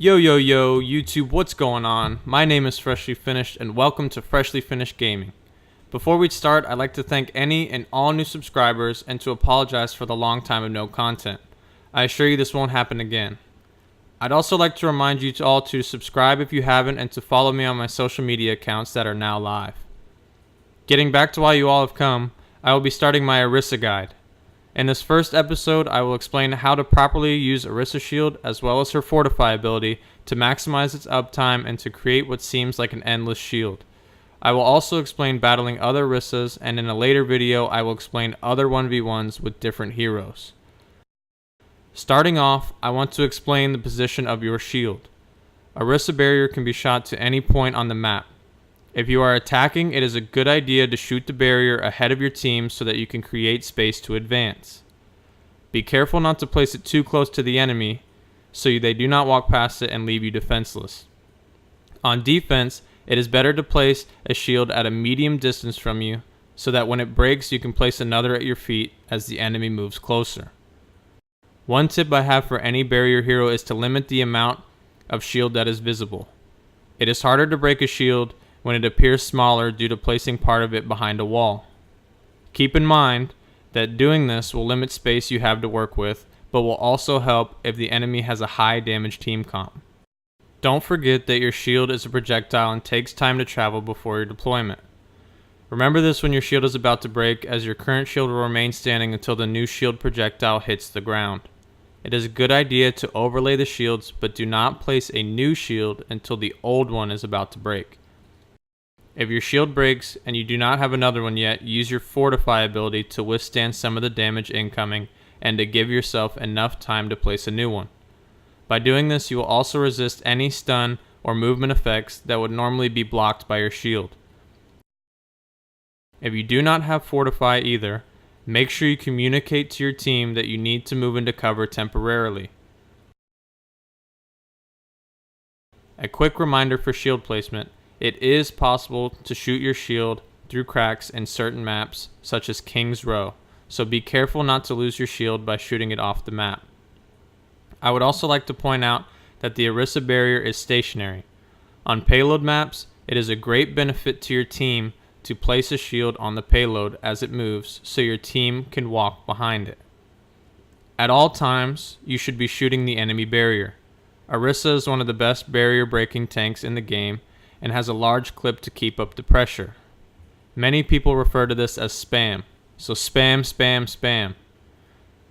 Yo, yo, yo, YouTube, what's going on? My name is Freshly Finished, and welcome to Freshly Finished Gaming. Before we start, I'd like to thank any and all new subscribers and to apologize for the long time of no content. I assure you this won't happen again. I'd also like to remind you all to subscribe if you haven't and to follow me on my social media accounts that are now live. Getting back to why you all have come, I will be starting my ORISA guide. In this first episode, I will explain how to properly use ORISA Shield as well as her Fortify ability to maximize its uptime and to create what seems like an endless shield. I will also explain battling other ORISAs, and in a later video I will explain other 1v1s with different heroes. Starting off, I want to explain the position of your shield. A ORISA barrier can be shot to any point on the map. If you are attacking, it is a good idea to shoot the barrier ahead of your team so that you can create space to advance. Be careful not to place it too close to the enemy so they do not walk past it and leave you defenseless. On defense, it is better to place a shield at a medium distance from you so that when it breaks you can place another at your feet as the enemy moves closer. One tip I have for any barrier hero is to limit the amount of shield that is visible. It is harder to break a shield when it appears smaller due to placing part of it behind a wall. Keep in mind that doing this will limit space you have to work with, but will also help if the enemy has a high damage team comp. Don't forget that your shield is a projectile and takes time to travel before your deployment. Remember this when your shield is about to break, as your current shield will remain standing until the new shield projectile hits the ground. It is a good idea to overlay the shields, but do not place a new shield until the old one is about to break. If your shield breaks and you do not have another one yet, use your Fortify ability to withstand some of the damage incoming and to give yourself enough time to place a new one. By doing this, you will also resist any stun or movement effects that would normally be blocked by your shield. If you do not have Fortify either, make sure you communicate to your team that you need to move into cover temporarily. A quick reminder for shield placement. It is possible to shoot your shield through cracks in certain maps, such as King's Row, so be careful not to lose your shield by shooting it off the map. I would also like to point out that the ORISA barrier is stationary. On payload maps, it is a great benefit to your team to place a shield on the payload as it moves so your team can walk behind it. At all times, you should be shooting the enemy barrier. ORISA is one of the best barrier breaking tanks in the game and has a large clip to keep up the pressure. Many people refer to this as spam, so spam, spam, spam.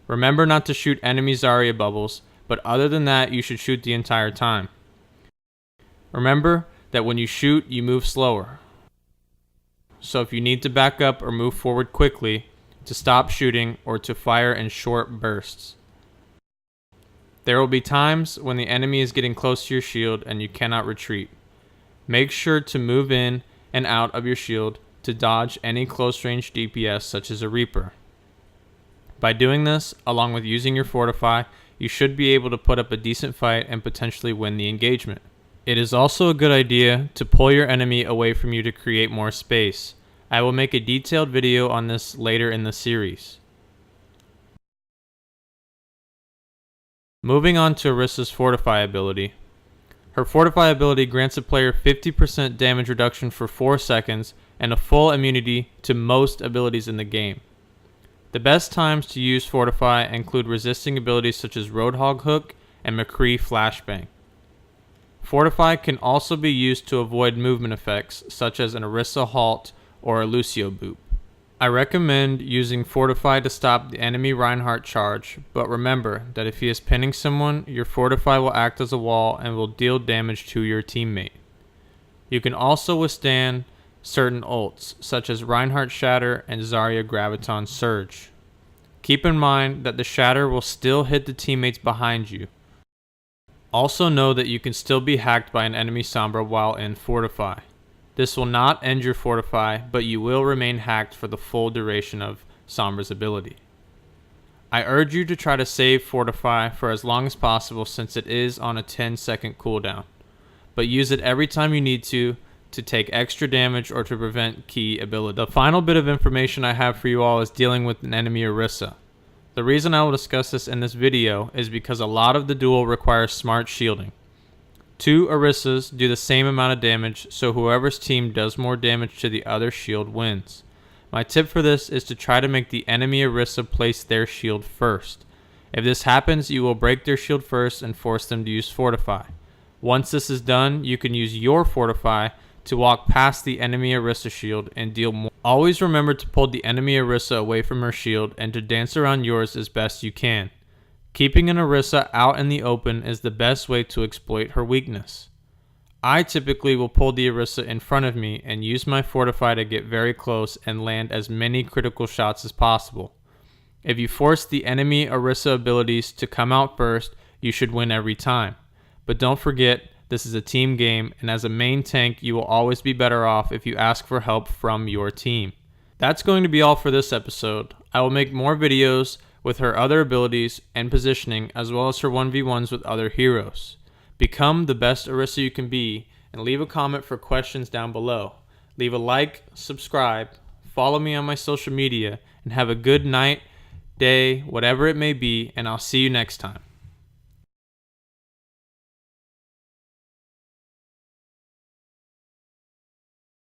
Remember not to shoot enemy Zarya bubbles, but other than that you should shoot the entire time. Remember that when you shoot you move slower, so if you need to back up or move forward quickly, to stop shooting or to fire in short bursts. There will be times when the enemy is getting close to your shield and you cannot retreat. Make sure to move in and out of your shield to dodge any close-range DPS such as a Reaper. By doing this, along with using your Fortify, you should be able to put up a decent fight and potentially win the engagement. It is also a good idea to pull your enemy away from you to create more space. I will make a detailed video on this later in the series. Moving on to ORISA's Fortify ability. Her Fortify ability grants a player 50% damage reduction for 4 seconds and a full immunity to most abilities in the game. The best times to use Fortify include resisting abilities such as Roadhog Hook and McCree Flashbang. Fortify can also be used to avoid movement effects such as an ORISA Halt or a Lucio Boop. I recommend using Fortify to stop the enemy Reinhardt charge, but remember that if he is pinning someone, your Fortify will act as a wall and will deal damage to your teammate. You can also withstand certain ults, such as Reinhardt Shatter and Zarya Graviton Surge. Keep in mind that the Shatter will still hit the teammates behind you. Also know that you can still be hacked by an enemy Sombra while in Fortify. This will not end your Fortify, but you will remain hacked for the full duration of Sombra's ability. I urge you to try to save Fortify for as long as possible since it is on a 10-second cooldown, but use it every time you need to take extra damage or to prevent key ability. The final bit of information I have for you all is dealing with an enemy ORISA. The reason I will discuss this in this video is because a lot of the duel requires smart shielding. Two Orisas do the same amount of damage, so whoever's team does more damage to the other shield wins. My tip for this is to try to make the enemy Orisa place their shield first. If this happens, you will break their shield first and force them to use Fortify. Once this is done, you can use your Fortify to walk past the enemy Orisa shield and deal more. Always remember to pull the enemy Orisa away from her shield and to dance around yours as best you can. Keeping an Orisa out in the open is the best way to exploit her weakness. I typically will pull the Orisa in front of me and use my Fortify to get very close and land as many critical shots as possible. If you force the enemy Orisa abilities to come out first, you should win every time. But don't forget, this is a team game, and as a main tank, you will always be better off if you ask for help from your team. That's going to be all for this episode. I will make more videos with her other abilities and positioning, as well as her 1v1s with other heroes. Become the best Orisa you can be, and leave a comment for questions down below. Leave a like, subscribe, follow me on my social media, and have a good night, day, whatever it may be, and I'll see you next time.